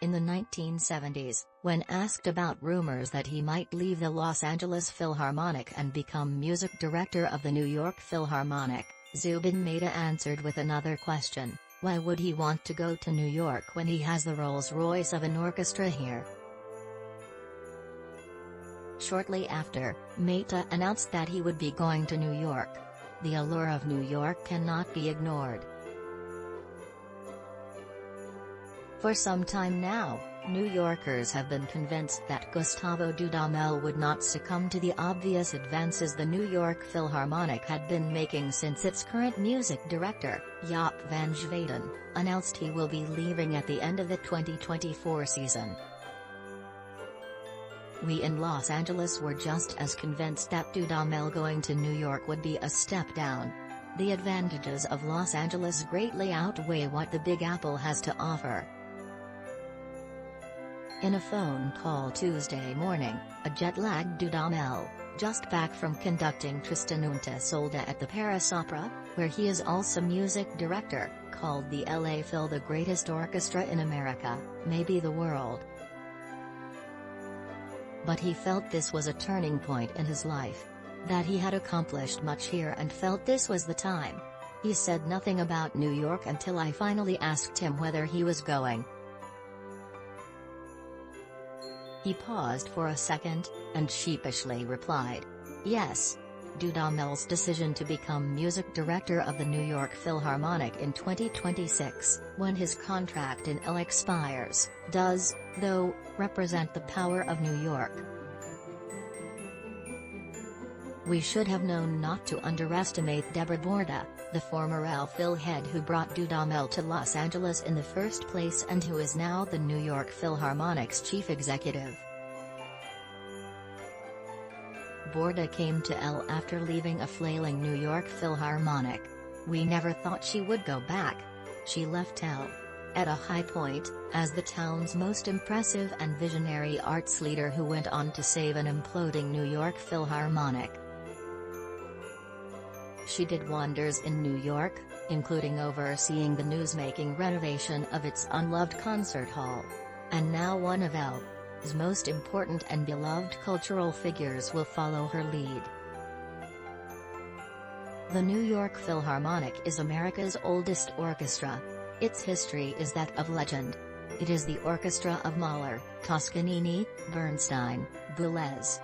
In the 1970s, when asked about rumors that he might leave the Los Angeles Philharmonic and become music director of the New York Philharmonic, Zubin Mehta answered with another question: why would he want to go to New York when he has the Rolls-Royce of an orchestra here? Shortly after, Mehta announced that he would be going to New York. The allure of New York cannot be ignored. For some time now, New Yorkers have been convinced that Gustavo Dudamel would not succumb to the obvious advances the New York Philharmonic had been making since its current music director, Jaap van Zweden, announced he will be leaving at the end of the 2024 season. We in Los Angeles were just as convinced that Dudamel going to New York would be a step down. The advantages of Los Angeles greatly outweigh what the Big Apple has to offer. In a phone call Tuesday morning, a jet-lagged Dudamel, just back from conducting Tristan und Isolde at the Paris Opera, where he is also music director, called the LA Phil the greatest orchestra in America, maybe the world. But he felt this was a turning point in his life. That he had accomplished much here and felt this was the time. He said nothing about New York until I finally asked him whether he was going. He paused for a second, and sheepishly replied, yes. Dudamel's decision to become music director of the New York Philharmonic in 2026, when his contract in LA expires, does, though, represent the power of New York. We should have known not to underestimate Deborah Borda, the former Phil head who brought Dudamel to Los Angeles in the first place and who is now the New York Philharmonic's chief executive. Borda came to LA after leaving a flailing New York Philharmonic. We never thought she would go back. She left LA at a high point, as the town's most impressive and visionary arts leader who went on to save an imploding New York Philharmonic. She did wonders in New York, including overseeing the newsmaking renovation of its unloved concert hall. And now one of LA's most important and beloved cultural figures will follow her lead. The New York Philharmonic is America's oldest orchestra. Its history is that of legend. It is the orchestra of Mahler, Toscanini, Bernstein, Boulez,